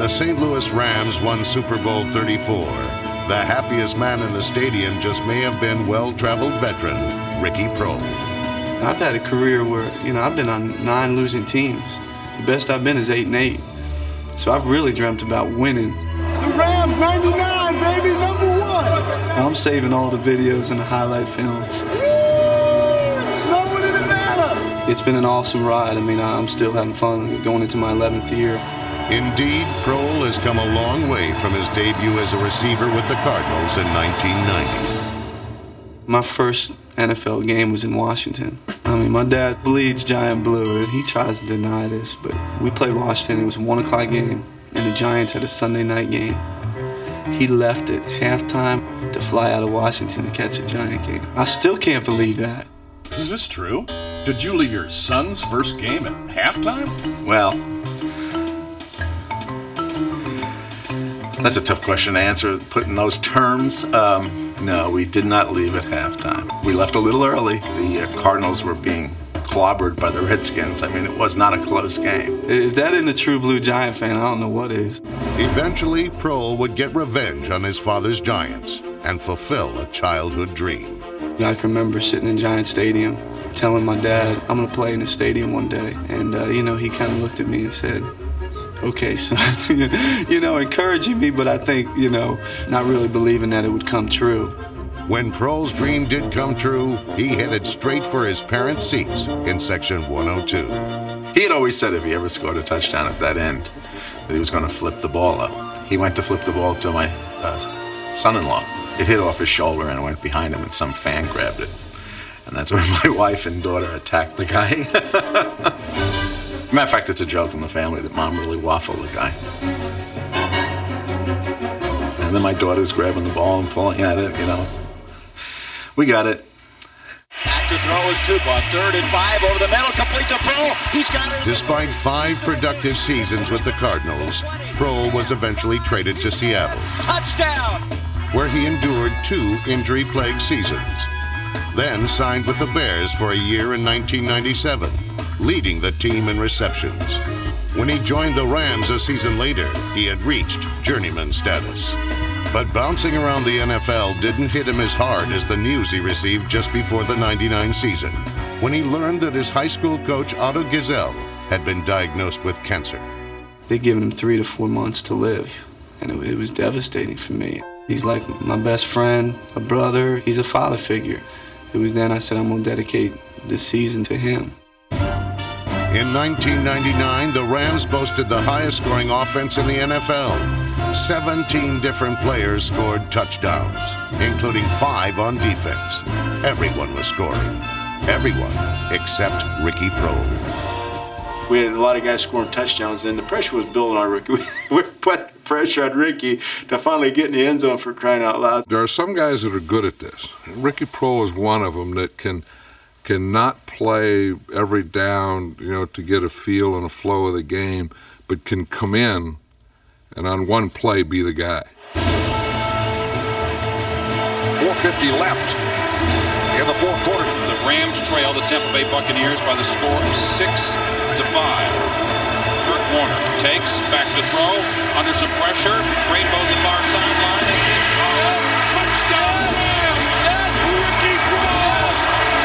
the St. Louis Rams won Super Bowl 34, the happiest man in the stadium just may have been well-traveled veteran Ricky Proehl. I've had a career where, I've been on 9 losing teams. The best I've been is 8-8. So I've really dreamt about winning. The Rams, 99, baby, #1. I'm saving all the videos and the highlight films. It's snowing in Atlanta. It's been an awesome ride. I'm still having fun going into my 11th year. Indeed, Proehl has come a long way from his debut as a receiver with the Cardinals in 1990. My first NFL game was in Washington. My dad bleeds giant blue, and he tries to deny this, but we played Washington. It was a 1 o'clock game, and the Giants had a Sunday night game. He left at halftime to fly out of Washington to catch a Giant game. I still can't believe that. Is this true? Did you leave your son's first game at halftime? Well, that's a tough question to answer, put in those terms. No, we did not leave at halftime. We left a little early. The Cardinals were being clobbered by the Redskins. It was not a close game. If that isn't a true blue Giant fan, I don't know what is. Eventually, Proehl would get revenge on his father's Giants and fulfill a childhood dream. I can remember sitting in Giant Stadium telling my dad, I'm going to play in the stadium one day. And, he kind of looked at me and said, okay, son, encouraging me, but I think, not really believing that it would come true. When Proehl's dream did come true, he headed straight for his parents' seats in Section 102. He had always said if he ever scored a touchdown at that end, that he was going to flip the ball up. He went to flip the ball to my son-in-law. It hit off his shoulder and went behind him, and some fan grabbed it. And that's when my wife and daughter attacked the guy. Matter of fact, it's a joke in the family that Mom really waffled the guy. And then my daughter's grabbing the ball and pulling at it, We got it. Back to throw is Tupa on 3rd and 5 over the middle, complete to Proehl. He's got it. Despite 5 productive seasons with the Cardinals, Proehl was eventually traded to Seattle. Touchdown! Where he endured 2 injury-plagued seasons. Then signed with the Bears for a year in 1997, leading the team in receptions. When he joined the Rams a season later, he had reached journeyman status. But bouncing around the NFL didn't hit him as hard as the news he received just before the '99 season, when he learned that his high school coach, Otto Giselle, had been diagnosed with cancer. They'd given him 3 to 4 months to live, and it was devastating for me. He's like my best friend, a brother, he's a father figure. It was then I said, I'm going to dedicate this season to him. In 1999, the Rams boasted the highest scoring offense in the NFL. 17 different players scored touchdowns, including 5 on defense. Everyone was scoring. Everyone except Ricky Proehl. We had a lot of guys scoring touchdowns, and the pressure was building on Ricky. We put pressure on Ricky to finally get in the end zone, for crying out loud. There are some guys that are good at this. Ricky Proehl is one of them that cannot play every down, to get a feel and a flow of the game, but can come in and on one play be the guy. 4:50 left in the 4th quarter. The Rams trail the Tampa Bay Buccaneers by the score of 6-5. Kurt Warner takes, back to throw, under some pressure, rainbows the far sideline, and he's touchdown! Rams! Yes! Ricky Proehl!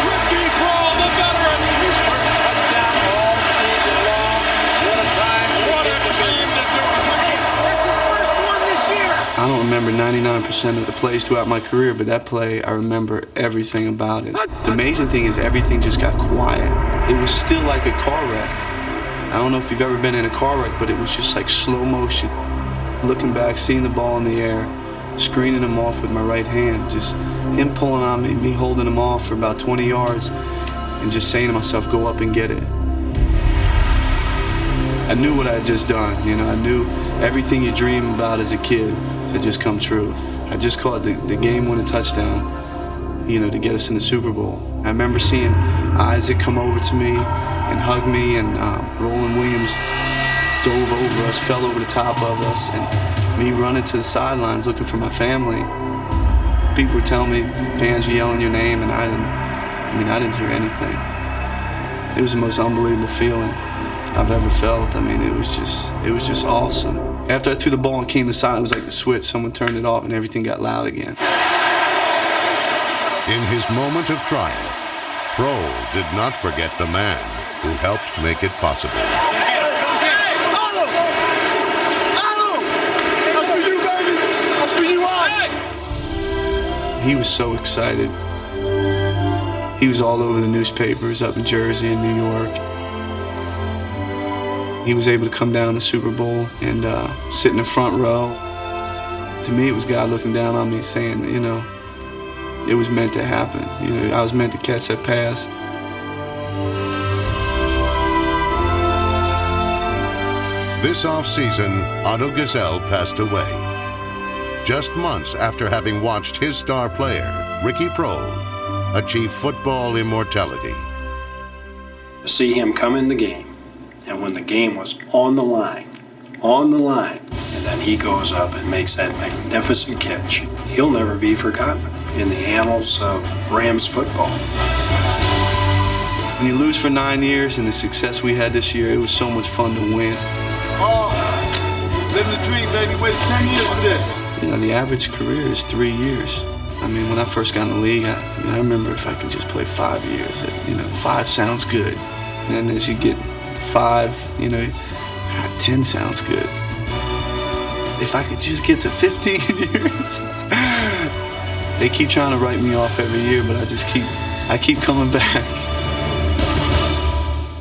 Ricky Proehl, the veteran! His first touchdown all season long. What a time to do it. That's his first one this year. I don't remember 99% of the plays throughout my career, but that play, I remember everything about it. The amazing thing is everything just got quiet. It was still like a car wreck. I don't know if you've ever been in a car wreck, but it was just like slow motion. Looking back, seeing the ball in the air, screening him off with my right hand, just him pulling on me holding him off for about 20 yards, and just saying to myself, go up and get it. I knew what I had just done, I knew everything you dream about as a kid had just come true. I just caught the game-winning touchdown, to get us in the Super Bowl. I remember seeing Isaac come over to me and hug me, and Roland Williams dove over us, fell over the top of us, and me running to the sidelines looking for my family. People were telling me, fans yelling your name, and I didn't hear anything. It was the most unbelievable feeling I've ever felt. It was just awesome. After I threw the ball and came to silence, it was like the switch. Someone turned it off and everything got loud again. In his moment of triumph, Proehl did not forget the man who helped make it possible. He was so excited. He was all over the newspapers up in Jersey and New York. He was able to come down the Super Bowl and sit in the front row. To me, it was God looking down on me saying, you know, it was meant to happen. You know, I was meant to catch that pass. This offseason, Otto Gazelle passed away. Just months after having watched his star player, Ricky Proehl, achieve football immortality. To see him come in the game, and when the game was on the line, and then he goes up and makes that magnificent catch, he'll never be forgotten in the annals of Rams football. When you lose for 9 years and the success we had this year, it was so much fun to win. Oh, living the dream, baby. Wait 10 years for this. You know, the average career is 3 years. I mean, when I first got in the league, I remember if I could just play 5 years, you know, 5 sounds good. And then as you get 5, you know, 10 sounds good. If I could just get to 15 years. They keep trying to write me off every year, but I keep coming back.